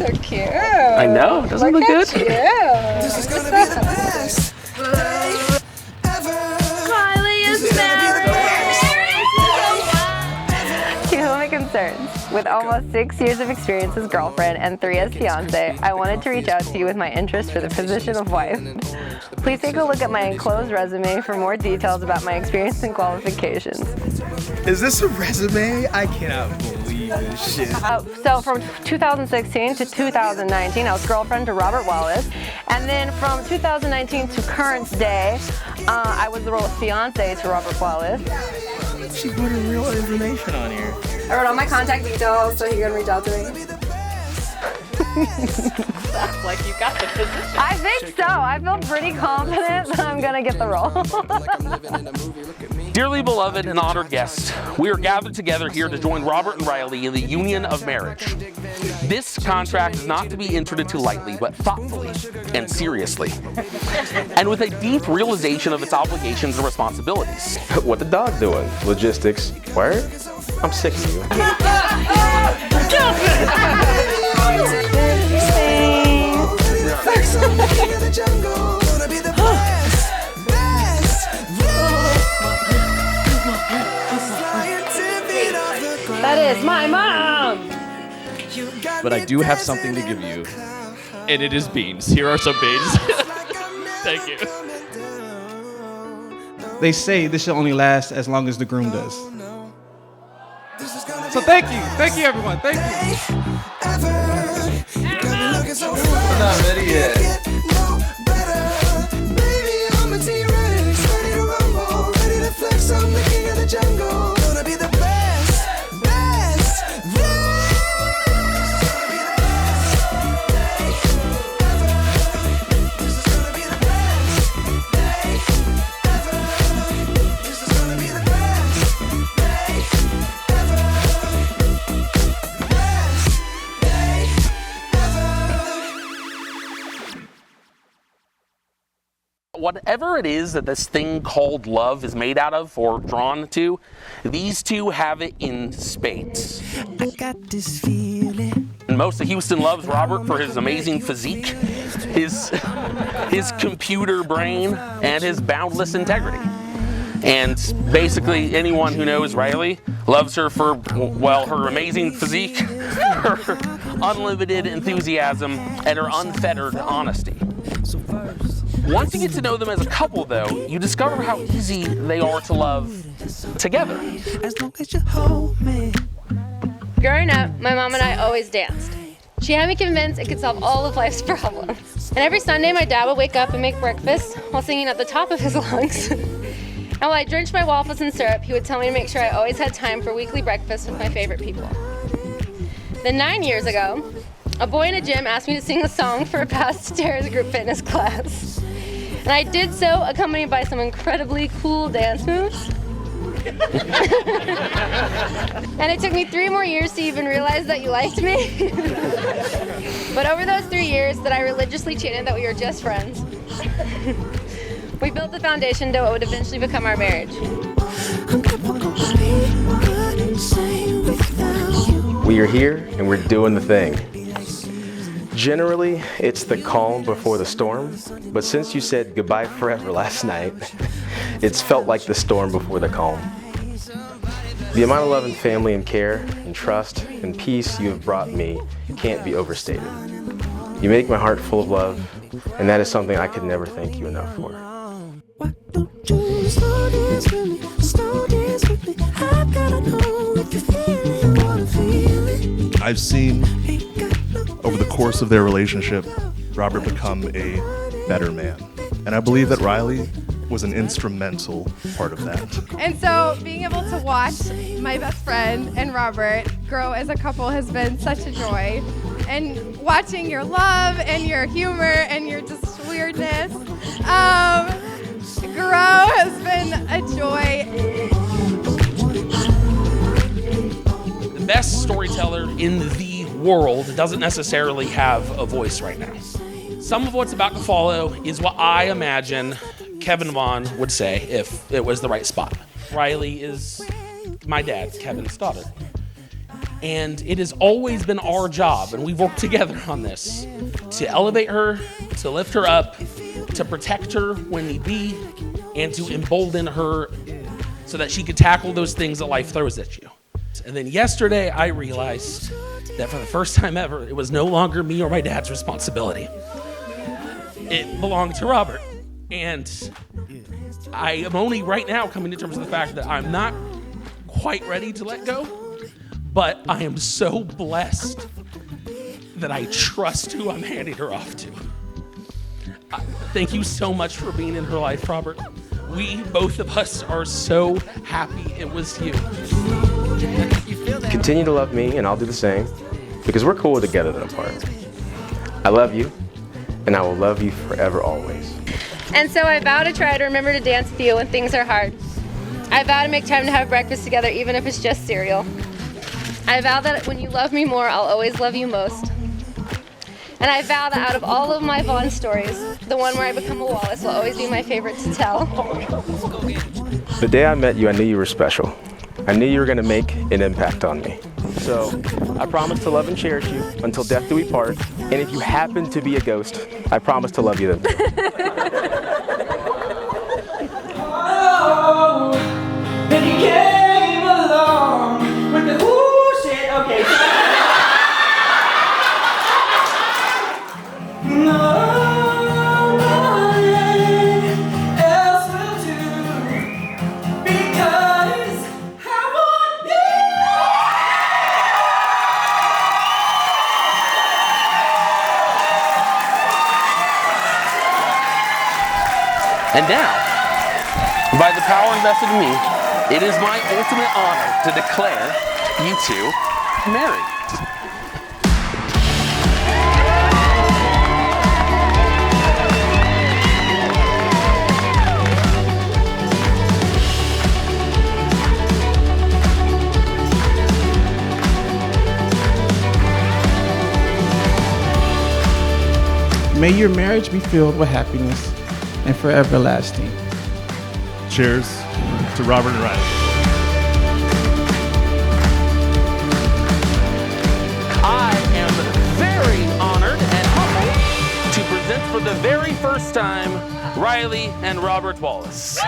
so cute. I know. Doesn't it look good? Look at you. This is gonna be the best. Kylie is married! To my concerns. With almost 6 years of experience as girlfriend and 3 as fiance, I wanted to reach out to you with my interest for the position of wife. Please take a look at my enclosed resume for more details about my experience and qualifications. Is this a resume? I cannot believe this shit. So from 2016 to 2019, I was girlfriend to Robert Wallace. And then from 2019 to current day, I was the role of fiance to Robert Wallace. She put her real information on here. I wrote all my contact details so he can reach out to me. Sounds like you got the position. I think so. I feel pretty confident that I'm gonna get the role. Dearly beloved and honored guests, we are gathered together here to join Robert and Riley in the union of marriage. This contract is not to be entered into lightly, but thoughtfully and seriously, and with a deep realization of its obligations and responsibilities. What the dog doing? Logistics. Word? I'm sick of you. That is my mom! But I do have something to give you, and it is beans. Here are some beans. Thank you. They say this should only last as long as the groom does. So thank you everyone, thank you. I'm not ready yet. Whatever it is that this thing called love is made out of or drawn to, these two have it in spades. I got this feeling. And most of Houston loves Robert for his amazing physique, his computer brain, and his boundless integrity. And basically anyone who knows Riley loves her for, well, her amazing physique, her unlimited enthusiasm, and her unfettered honesty. Once you get to know them as a couple, though, you discover how easy they are to love together. As long as you hold me. Growing up, my mom and I always danced. She had me convinced it could solve all of life's problems. And every Sunday, my dad would wake up and make breakfast while singing at the top of his lungs. And while I drenched my waffles in syrup, he would tell me to make sure I always had time for weekly breakfast with my favorite people. Then 9 years ago, a boy in a gym asked me to sing a song for a past Tara's group fitness class. And I did so, accompanied by some incredibly cool dance moves. And it took me 3 more years to even realize that you liked me. But over those 3 years that I religiously chanted that we were just friends, we built the foundation to what would eventually become our marriage. We are here and we're doing the thing. Generally, it's the calm before the storm, but since you said goodbye forever last night, it's felt like the storm before the calm. The amount of love and family and care and trust and peace you have brought me can't be overstated. You make my heart full of love, and that is something I could never thank you enough for. Why don't you slow dance with me? Slow dance with me. I gotta know if you feel it, you wanna feel it. I've seen over the course of their relationship, Robert become a better man. And I believe that Riley was an instrumental part of that. And so being able to watch my best friend and Robert grow as a couple has been such a joy. And watching your love and your humor and your just weirdness grow has been a joy. The best storyteller in the world doesn't necessarily have a voice right now. Some of what's about to follow is what I imagine Kevin Vaughn would say if it was the right spot. Riley is my dad, Kevin's daughter. And it has always been our job, and we've worked together on this, to elevate her, to lift her up, to protect her when need be, and to embolden her so that she could tackle those things that life throws at you. And then yesterday, I realized that for the first time ever, it was no longer me or my dad's responsibility. It belonged to Robert. And I am only right now coming to terms with the fact that I'm not quite ready to let go, but I am so blessed that I trust who I'm handing her off to. Thank you so much for being in her life, Robert. We, both of us, are so happy it was you. Continue to love me, and I'll do the same, because we're cooler together than apart. I love you, and I will love you forever, always. And so I vow to try to remember to dance with you when things are hard. I vow to make time to have breakfast together, even if it's just cereal. I vow that when you love me more, I'll always love you most. And I vow that out of all of my Vaughn stories, the one where I become a Wallace will always be my favorite to tell. The day I met you, I knew you were special. I knew you were going to make an impact on me. So I promise to love and cherish you until death do we part. And if you happen to be a ghost, I promise to love you then. Then he came along with the ooh shit. Okay. And now, by the power invested in me, it is my ultimate honor to declare you two married. May your marriage be filled with happiness and forever lasting. Cheers to Robert and Riley. I am very honored and humbled to present for the very first time Riley and Robert Wallace.